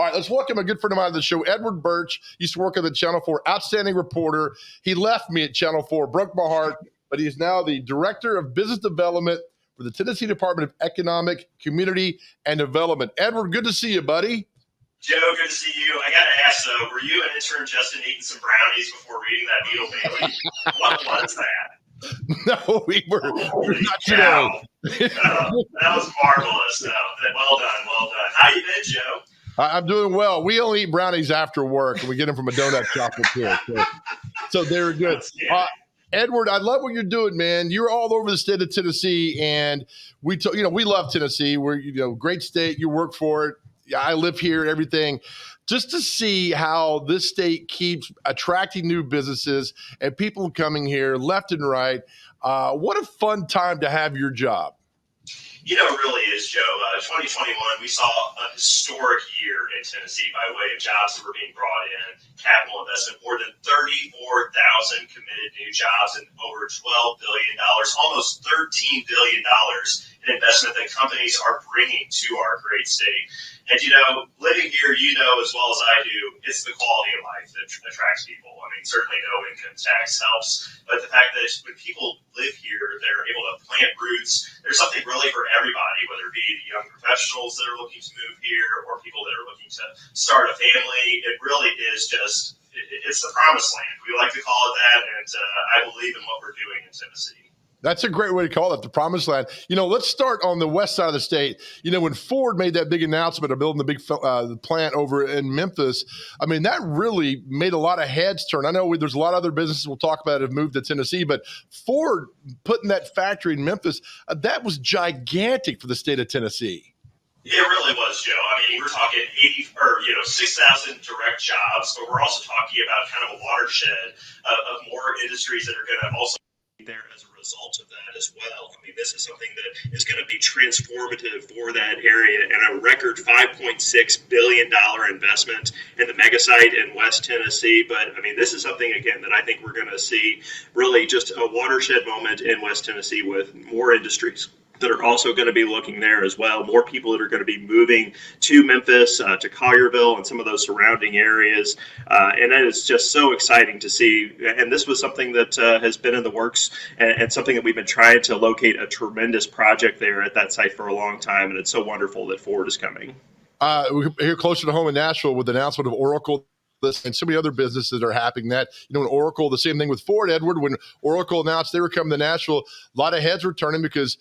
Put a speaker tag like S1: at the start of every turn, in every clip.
S1: right, let's welcome a good friend of mine to the show, Edward Burch. Used to work at the Channel 4, outstanding reporter. He left me at Channel 4, broke my heart, but he's now the Director of Business Development for the Tennessee Department of Economic, Community, and Development. Edward, good to see you, buddy.
S2: Joe, good to see you. I got to ask, though, were you and intern Justin eating some brownies before reading that Beetle Bailey? What was that?
S1: No, we were not today.
S2: That was marvelous. No, well done. How you been, Joe?
S1: I'm doing well. We only eat brownies after work, and we get them from a donut shop here. So they're good. Edward, I love what you're doing, man. You're all over the state of Tennessee, and we love Tennessee. We're great state. You work for it. I live here and everything. Just to see how this state keeps attracting new businesses and people coming here left and right. What a fun time to have your job.
S2: It really is, Joe. 2021, we saw a historic year in Tennessee by way of jobs that were being brought in, capital investment, more than 34,000 committed new jobs and over $12 billion, almost $13 billion in investment that companies are bringing to our great state. And, living here, as well as I do, it's the quality of life that attracts people. I mean, certainly no income tax helps, but the fact that when people live here, they're able to plant roots. There's something really for everybody, whether it be the young professionals that are looking to move here or people that are looking to start a family. It really is it's the promised land. We like to call it that, and I believe in what we're doing in Tennessee.
S1: That's a great way to call it, the promised land. Let's start on the west side of the state. When Ford made that big announcement of building the big plant over in Memphis, I mean, that really made a lot of heads turn. I know there's a lot of other businesses we'll talk about have moved to Tennessee, but Ford putting that factory in Memphis, that was gigantic for the state of Tennessee.
S2: It really was, Joe. I mean, we're talking 6,000 direct jobs, but we're also talking about kind of a watershed of more industries that are going to also be there as a result of that as well. I mean, this is something that is going to be transformative for that area, and a record $5.6 billion investment in the mega site in West Tennessee. But I mean, this is something, again, that I think we're going to see really just a watershed moment in West Tennessee with more industries that are also going to be looking there as well. More people that are going to be moving to Memphis, to Collierville, and some of those surrounding areas. And that is just so exciting to see. And this was something that has been in the works and something that we've been trying to locate a tremendous project there at that site for a long time. And it's so wonderful that Ford is coming.
S1: We're here closer to home in Nashville with the announcement of Oracle and so many other businesses that are happening that, when Oracle, the same thing with Ford, Edward, when Oracle announced they were coming to Nashville, a lot of heads were turning because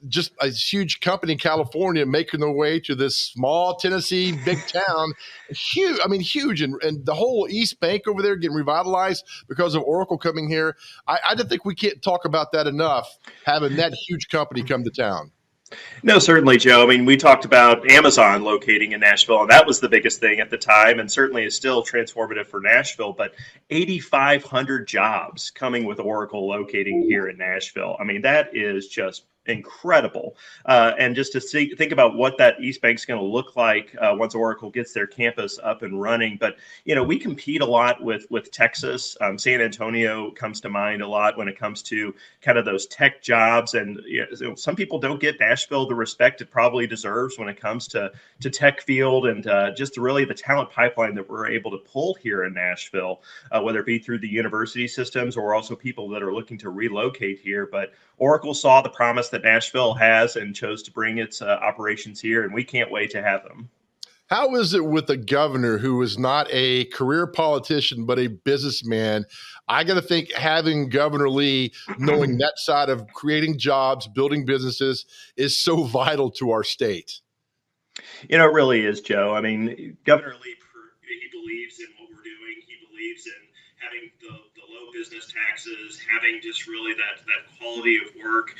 S1: just a huge company in California making their way to this small Tennessee big town. Huge. And the whole East Bank over there getting revitalized because of Oracle coming here. I don't think we can't talk about that enough, having that huge company come to town.
S2: No, certainly, Joe. I mean, we talked about Amazon locating in Nashville, and that was the biggest thing at the time, and certainly is still transformative for Nashville. But 8,500 jobs coming with Oracle locating here in Nashville. I mean, that is just incredible. And just to think about what that East Bank's going to look like once Oracle gets their campus up and running. But, we compete a lot with Texas. San Antonio comes to mind a lot when it comes to kind of those tech jobs. And some people don't get Nashville the respect it probably deserves when it comes to tech field and just really the talent pipeline that we're able to pull here in Nashville, whether it be through the university systems or also people that are looking to relocate here. But Oracle saw the promise that Nashville has and chose to bring its operations here, and we can't wait to have them.
S1: How is it with a governor who is not a career politician but a businessman? I got to think having Governor Lee knowing that side of creating jobs, building businesses is so vital to our state.
S2: It really is, Joe. I mean, Governor Lee, he believes in what we're doing. He believes in having the low business taxes, having just really that quality of work.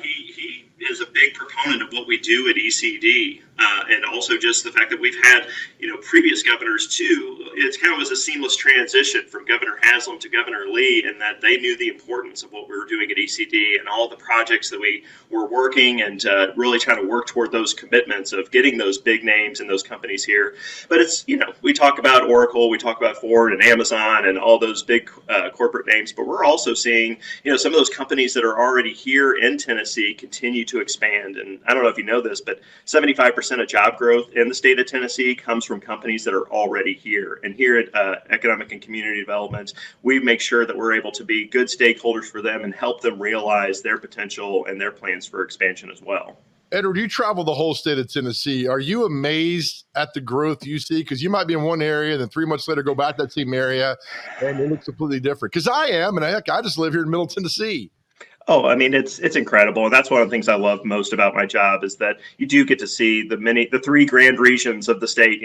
S2: He is a big proponent of what we do at ECD, and also just the fact that we've had previous governors too. It's kind of was a seamless transition from Governor Haslam to Governor Lee, and that they knew the importance of what we were doing at ECD and all the projects that we were working and really trying to work toward those commitments of getting those big names and those companies here. But it's we talk about Oracle, we talk about Ford and Amazon and all those big corporate names, but we're also seeing, some of those companies that are already here in Tennessee continue to expand. And I don't know if you know this, but 75% of job growth in the state of Tennessee comes from companies that are already here. And here at Economic and Community Development, we make sure that we're able to be good stakeholders for them and help them realize their potential and their plans for expansion as well.
S1: Edward, you travel the whole state of Tennessee. Are you amazed at the growth you see? Because you might be in one area, and then 3 months later go back to that same area, and it looks completely different. Because I am, and I just live here in Middle Tennessee.
S2: Oh, I mean, it's incredible. And that's one of the things I love most about my job is that you do get to see the three grand regions of the state,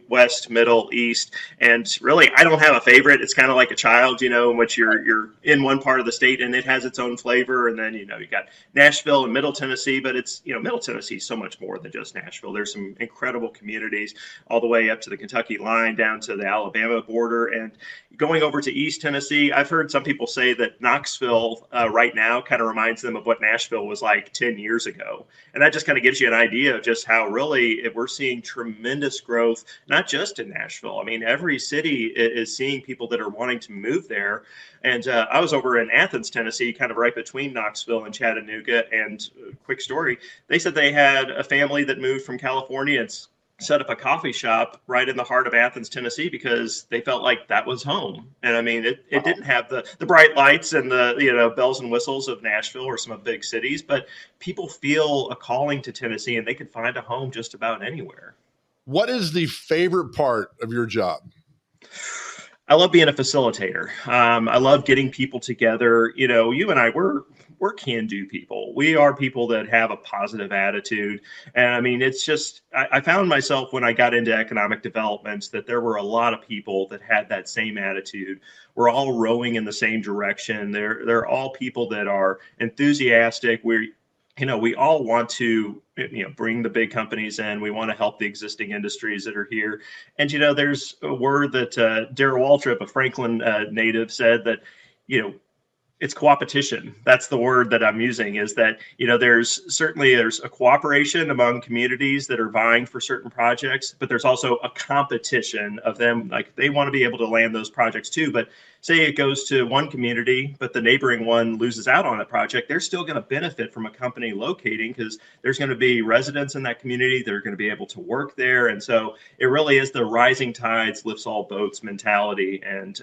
S2: west, middle, east. And really, I don't have a favorite. It's kind of like a child, in which you're in one part of the state and it has its own flavor. And then, you got Nashville and Middle Tennessee, but it's, Middle Tennessee is so much more than just Nashville. There's some incredible communities all the way up to the Kentucky line, down to the Alabama border. And going over to East Tennessee, I've heard some people say that Knoxville right now kind of reminds them of what Nashville was like 10 years ago. And that just kind of gives you an idea of just how really we're seeing tremendous growth, not just in Nashville. I mean, every city is seeing people that are wanting to move there. And I was over in Athens, Tennessee, kind of right between Knoxville and Chattanooga. And quick story, they said they had a family that moved from California and set up a coffee shop right in the heart of Athens, Tennessee, because they felt like that was home. And I mean, it didn't have the bright lights and the bells and whistles of Nashville or some of big cities, but people feel a calling to Tennessee and they can find a home just about anywhere.
S1: What is the favorite part of your job?
S2: I love being a facilitator. I love getting people together. You and I, we're can-do people. We are people that have a positive attitude. And I mean, it's just, I found myself when I got into economic development that there were a lot of people that had that same attitude. We're all rowing in the same direction. They're all people that are enthusiastic. We all want to, bring the big companies in. We want to help the existing industries that are here. And, there's a word that Darrell Waltrip, a Franklin native, said that, it's coopetition. That's the word that I'm using, is that, there's a cooperation among communities that are vying for certain projects, but there's also a competition of them. Like, they want to be able to land those projects too. But say it goes to one community, but the neighboring one loses out on a project, they're still going to benefit from a company locating, because there's going to be residents in that community that are going to be able to work there. And so it really is the rising tides lifts all boats mentality. And,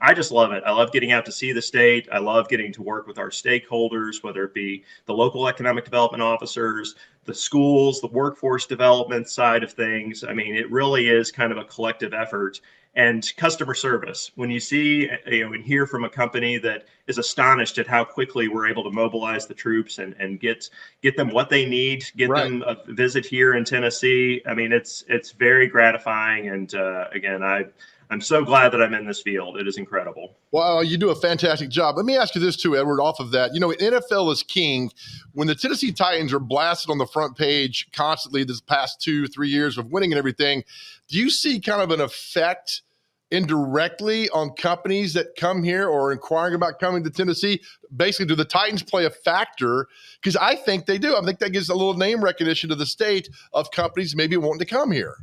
S2: I just love it. I love getting out to see the state. I love getting to work with our stakeholders, whether it be the local economic development officers, the schools, the workforce development side of things. I mean, it really is kind of a collective effort. And customer service, when you see, and hear from a company that is astonished at how quickly we're able to mobilize the troops and get them what they need, get them a visit here in Tennessee. I mean, it's very gratifying. And again, I'm so glad that I'm in this field. It is incredible.
S1: Well, you do a fantastic job. Let me ask you this too, Edward, off of that. NFL is king. When the Tennessee Titans are blasted on the front page constantly this past 2-3 years of winning and everything, do you see kind of an effect indirectly on companies that come here or inquiring about coming to Tennessee? Basically, do the Titans play a factor? Because I think they do. I think that gives a little name recognition to the state of companies maybe wanting to come here.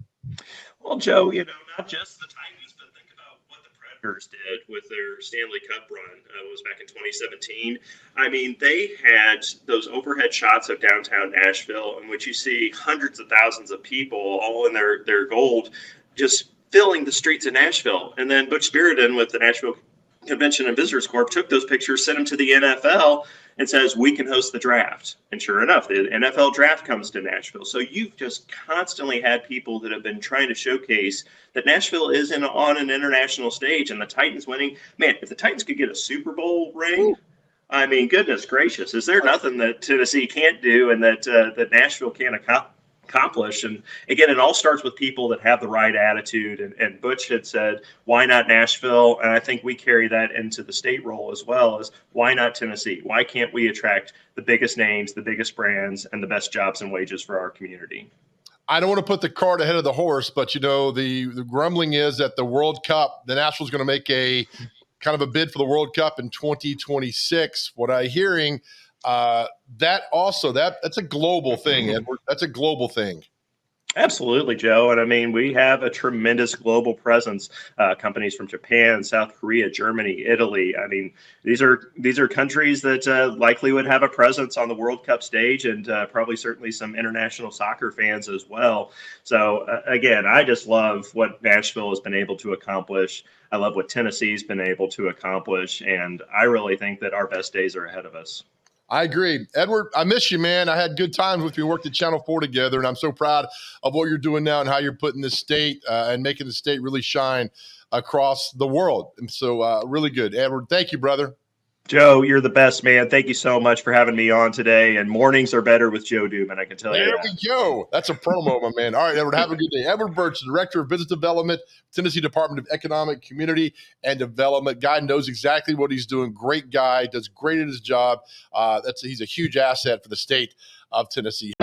S2: Well, Joe, not just the Titans, but think about what the Predators did with their Stanley Cup run. It was back in 2017. I mean, they had those overhead shots of downtown Nashville in which you see hundreds of thousands of people all in their gold, just filling the streets of Nashville. And then Butch Spiriton with the Nashville Convention and Visitors Corp took those pictures, sent them to the NFL, and says, we can host the draft. And sure enough, the NFL draft comes to Nashville. So you've just constantly had people that have been trying to showcase that Nashville is on an international stage, and the Titans winning. Man, if the Titans could get a Super Bowl ring, I mean, goodness gracious, is there nothing that Tennessee can't do and that Nashville can't accomplish? And again, it all starts with people that have the right attitude. And Butch had said, why not Nashville? And I think we carry that into the state role as well, as why not Tennessee? Why can't we attract the biggest names, the biggest brands, and the best jobs and wages for our community?
S1: I don't want to put the cart ahead of the horse, but the grumbling is that the World Cup, the Nationals going to make a kind of a bid for the World Cup in 2026. What I'm hearing, that's a global thing, Edward. That's a global thing.
S2: Absolutely, Joe. And I mean, we have a tremendous global presence. Companies from Japan, South Korea, Germany, Italy. I mean, these are countries that likely would have a presence on the World Cup stage, and probably certainly some international soccer fans as well. So again, I just love what Nashville has been able to accomplish. I love what Tennessee's been able to accomplish, and I really think that our best days are ahead of us.
S1: I agree. Edward, I miss you, man. I had good times with you. We worked at Channel 4 together, and I'm so proud of what you're doing now and how you're putting the state and making the state really shine across the world. And so really good. Edward, thank you, brother.
S2: Joe, you're the best, man. Thank you so much for having me on today. And mornings are better with Joe Duman, I can tell you
S1: There
S2: that.
S1: we go. That's a promo, my man. All right, Edward, have a good day. Edward Burch, Director of Business Development, Tennessee Department of Economic, Community, and Development. Guy knows exactly what he's doing. Great guy, does great at his job. He's a huge asset for the state of Tennessee.